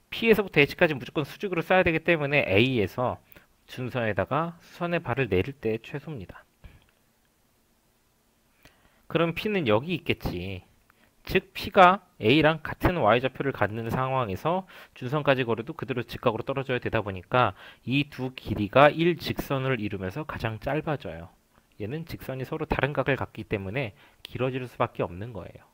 P에서부터 H까지 무조건 수직으로 써야 되기 때문에 A에서 준선에다가 수선의 발을 내릴 때 최소입니다. 그럼 P는 여기 있겠지. 즉 P가 A랑 같은 y좌표를 갖는 상황에서 준선까지 거리도 그대로 직각으로 떨어져야 되다 보니까 이 두 길이가 일직선을 이루면서 가장 짧아져요. 얘는 직선이 서로 다른 각을 갖기 때문에 길어질 수밖에 없는 거예요.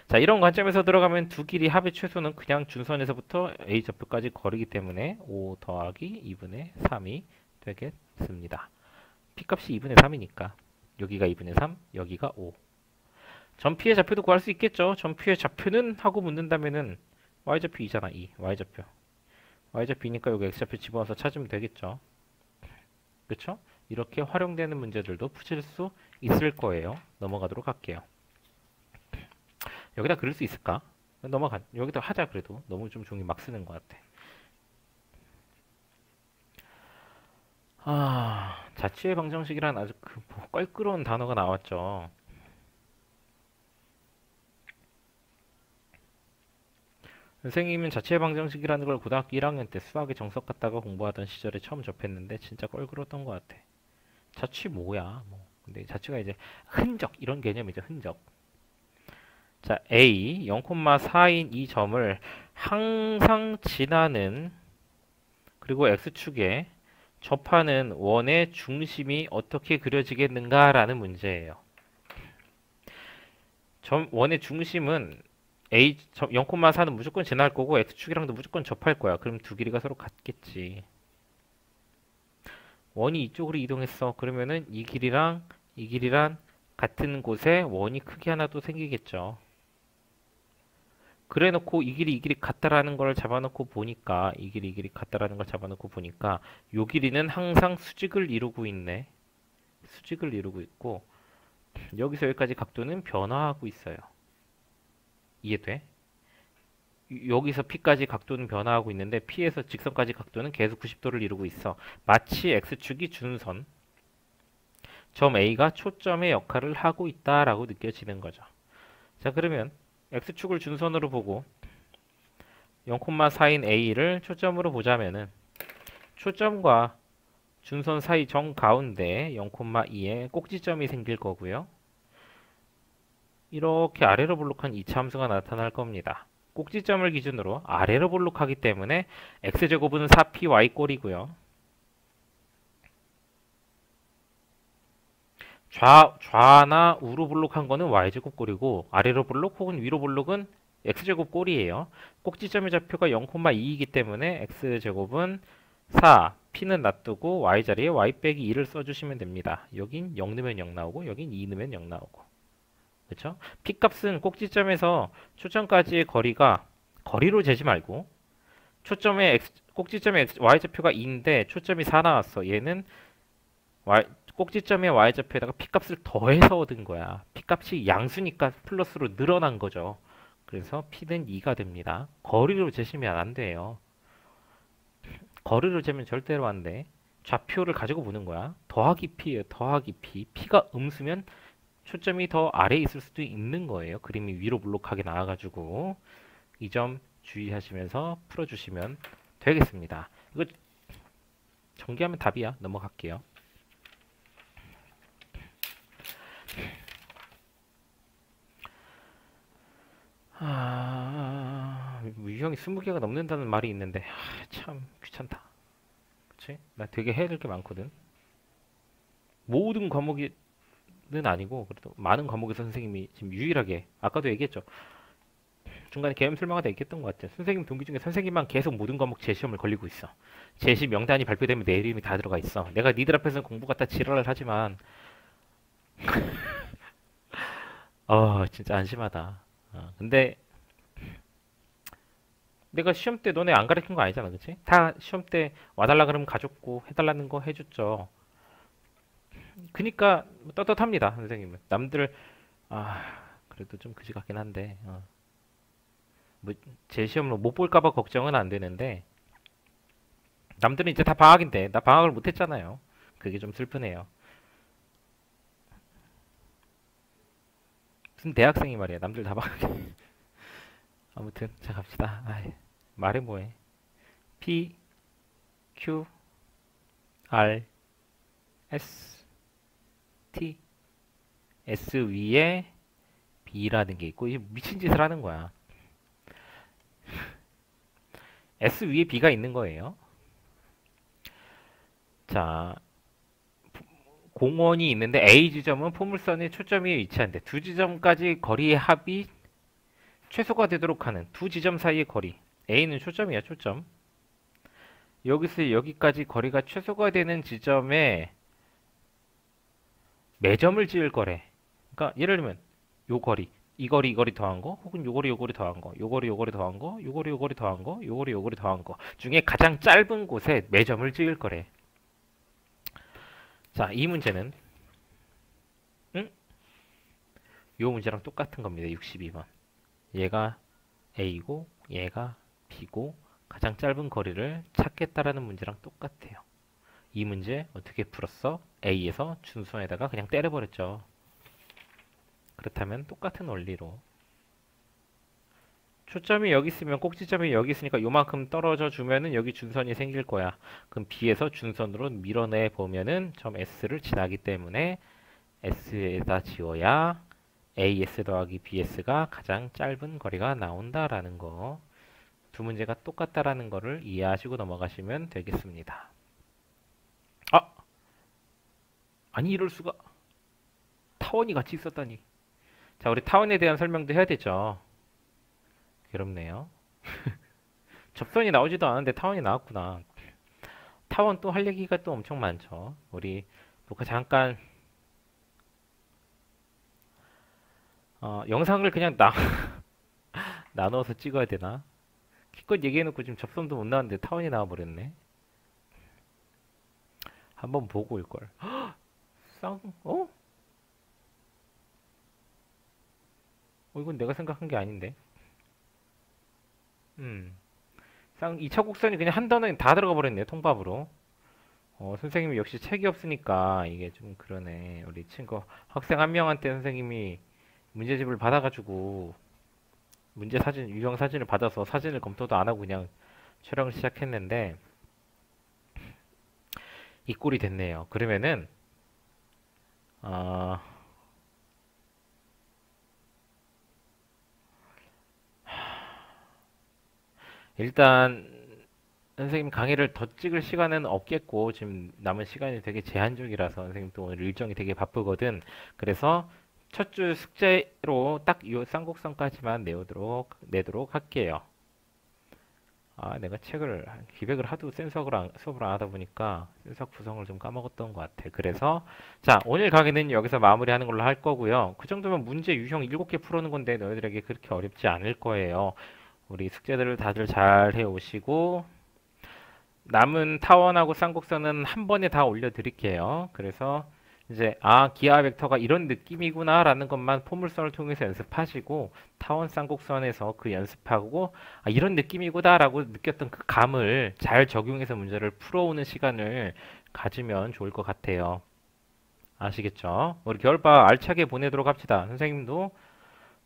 자, 이런 관점에서 들어가면 두 길이 합의 최소는 그냥 준선에서부터 A좌표까지 거리기 때문에 5 더하기 2분의 3이 되겠습니다. P값이 2분의 3이니까 여기가 2분의 3, 여기가 5. 전 P의 좌표도 구할 수 있겠죠. 전 P의 좌표는 하고 묻는다면은 y좌표 2잖아. 2. y좌표. y좌표 2니까 여기 x좌표 집어넣어서 찾으면 되겠죠. 그쵸? 이렇게 활용되는 문제들도 푸실 수 있을 거예요. 넘어가도록 할게요. 여기다 그릴 수 있을까? 여기다 하자 그래도. 너무 좀 종이 막 쓰는 것 같아. 자취의 방정식이란 아주 껄끄러운 단어가 나왔죠. 선생님은 자취의 방정식이라는 걸 고등학교 1학년 때 수학의 정석 갖다가 공부하던 시절에 처음 접했는데 진짜 껄끄러웠던 것 같아. 자취 뭐야? 뭐. 근데 자취가 이제 흔적 이런 개념이죠. 흔적. 자, A 0,4인 이 점을 항상 지나는 그리고 x축에 접하는 원의 중심이 어떻게 그려지겠는가라는 문제예요. 원의 중심은 A 0,4는 무조건 지날 거고 x축이랑도 무조건 접할 거야. 그럼 두 길이가 서로 같겠지. 원이 이쪽으로 이동했어. 그러면은 이 길이랑 이 길이랑 같은 곳에 원이 크게 하나 또 생기겠죠. 그래 놓고 이 길이 같다라는 걸 잡아놓고 보니까 이 길이 같다라는 걸 잡아놓고 보니까 요 길이는 항상 수직을 이루고 있네. 수직을 이루고 있고 여기서 여기까지 각도는 변화하고 있어요. 이해돼? 여기서 P까지 각도는 변화하고 있는데 P에서 직선까지 각도는 계속 90도를 이루고 있어. 마치 X축이 준선. 점 A가 초점의 역할을 하고 있다라고 느껴지는 거죠. 자, 그러면 X축을 준선으로 보고 0,4인 A를 초점으로 보자면은 초점과 준선 사이 정 가운데 0,2에 꼭지점이 생길 거고요. 이렇게 아래로 볼록한 이차함수가 나타날 겁니다. 꼭지점을 기준으로 아래로 볼록하기 때문에 x제곱은 4py 꼴이고요. 좌나 우로 볼록한 거는 y제곱 꼴이고 아래로 볼록 혹은 위로 볼록은 x제곱 꼴이에요. 꼭지점의 좌표가 0,2이기 때문에 x제곱은 4, p는 놔두고 y 자리에 y 빼기 2를 써주시면 됩니다. 여긴 0 넣으면 0 나오고 여긴 2 넣으면 0 나오고. 그렇죠? P값은 꼭지점에서 초점까지의 거리가 거리로 재지 말고 초점의 꼭지점의 y좌표가 2인데 초점이 4 나왔어. 얘는 꼭지점의 y좌표에다가 P값을 더해서 얻은 거야. P값이 양수니까 플러스로 늘어난 거죠. 그래서 P는 2가 됩니다. 거리로 재시면 안 돼요. 거리로 재면 절대로 안 돼. 좌표를 가지고 보는 거야. 더하기 P예요. 더하기 P. P가 음수면 초점이 더 아래에 있을 수도 있는 거예요. 그림이 위로 볼록하게 나와가지고 이 점 주의하시면서 풀어주시면 되겠습니다. 이거 전개하면 답이야. 넘어갈게요. 유형이 20개가 넘는다는 말이 있는데 참 귀찮다. 그치? 나 되게 해야 될 게 많거든. 모든 과목이 는 아니고 그래도 많은 과목에서 선생님이 지금 유일하게 아까도 얘기했죠. 중간에 개념 설명하다 얘기했던 것 같아요. 선생님 동기 중에 선생님만 계속 모든 과목 재시험을 걸리고 있어. 재시 명단이 발표되면 내 이름이 다 들어가 있어. 내가 니들 앞에서는 공부 갖다 지랄을 하지만 진짜 안심하다. 근데 내가 시험 때 너네 안 가르친 거 아니잖아, 그치? 다 시험 때 와달라 그러면 가줬고 해달라는 거 해줬죠. 그니까 떳떳합니다, 선생님은. 남들 그래도 좀 그지 같긴 한데 뭐 제 시험으로 못 볼까봐 걱정은 안 되는데 남들은 이제 다 방학인데 나 방학을 못 했잖아요. 그게 좀 슬프네요. 무슨 대학생이 말이야. 남들 다 방학. 아무튼 자 갑시다. 말해 뭐해. P, Q, R, S, T, S 위에 B라는 게 있고, 이게 미친 짓을 하는 거야. S 위에 B가 있는 거예요. 자, 공원이 있는데 A 지점은 포물선의 초점에 위치한데 두 지점까지 거리의 합이 최소가 되도록 하는 두 지점 사이의 거리. A는 초점이야, 초점. 여기서 여기까지 거리가 최소가 되는 지점에 매점을 지을 거래. 그러니까 예를 들면 요 거리, 이 거리, 이 거리 더한 거, 혹은 요 거리, 요 거리 더한 거, 요 거리, 요 거리 더한 거, 요 거리, 요 거리 더한 거, 요 거리, 요 거리 더한 거 중에 가장 짧은 곳에 매점을 지을 거래. 자, 이 문제는 요 문제랑 똑같은 겁니다. 62번. 얘가 A고 얘가 B고 가장 짧은 거리를 찾겠다라는 문제랑 똑같아요. 이 문제 어떻게 풀었어? A에서 준선에다가 그냥 때려버렸죠. 그렇다면 똑같은 원리로 초점이 여기 있으면 꼭지점이 여기 있으니까 요만큼 떨어져 주면은 여기 준선이 생길 거야. 그럼 B에서 준선으로 밀어내 보면은 점 S를 지나기 때문에 S에다 지워야 AS 더하기 BS가 가장 짧은 거리가 나온다라는 거. 두 문제가 똑같다라는 거를 이해하시고 넘어가시면 되겠습니다. 아! 아니 이럴 수가. 타원이 같이 있었다니. 자, 우리 타원에 대한 설명도 해야 되죠. 괴롭네요. 접선이 나오지도 않았는데 타원이 나왔구나. 타원 또 할 얘기가 또 엄청 많죠. 우리 녹화 잠깐 영상을 그냥 나눠서 찍어야 되나? 기껏 얘기해놓고 지금 접선도 못 나왔는데 타원이 나와버렸네. 한번 보고 올걸. 어? 이건 내가 생각한 게 아닌데. 2차 곡선이 그냥 한 단어에 다 들어가 버렸네, 통밥으로. 선생님이 역시 책이 없으니까 이게 좀 그러네. 우리 친구, 학생 한 명한테 선생님이 문제집을 받아가지고 문제 사진, 유형 사진을 받아서 사진을 검토도 안 하고 그냥 촬영을 시작했는데 이 꼴이 됐네요. 그러면은 어, 일단 선생님 강의를 더 찍을 시간은 없겠고 지금 남은 시간이 되게 제한적이라서 선생님 또 오늘 일정이 되게 바쁘거든. 그래서 첫 주 숙제로 딱 이 쌍곡선까지만 내도록 할게요. 내가 기백을 하도 센 수업을 안 하다 보니까 센수학 구성을 좀 까먹었던 것 같아. 그래서 자, 오늘 강의는 여기서 마무리하는 걸로 할 거고요. 그 정도면 문제 유형 7개 풀어놓은 건데 너희들에게 그렇게 어렵지 않을 거예요. 우리 숙제들을 다들 잘 해오시고 남은 타원하고 쌍곡선은 한 번에 다 올려드릴게요. 그래서 이제 기하 벡터가 이런 느낌이구나 라는 것만 포물선을 통해서 연습하시고 타원 쌍곡선에서 그 연습하고 이런 느낌이구나 라고 느꼈던 그 감을 잘 적용해서 문제를 풀어오는 시간을 가지면 좋을 것 같아요. 아시겠죠? 우리 겨울방학 알차게 보내도록 합시다. 선생님도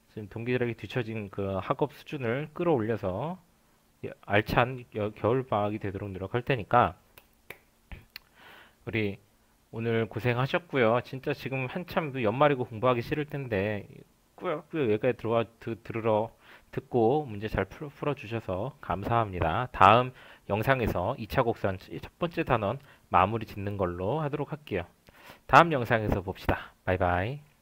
지금 동기들에게 뒤처진 그 학업 수준을 끌어올려서 알찬 겨울방학이 되도록 노력할 테니까 우리 오늘 고생하셨고요. 진짜 지금 한참 연말이고 공부하기 싫을 텐데 꾸역꾸역 여기까지 듣고 문제 잘 풀어주셔서 감사합니다. 다음 영상에서 2차 곡선 첫 번째 단원 마무리 짓는 걸로 하도록 할게요. 다음 영상에서 봅시다. 바이바이.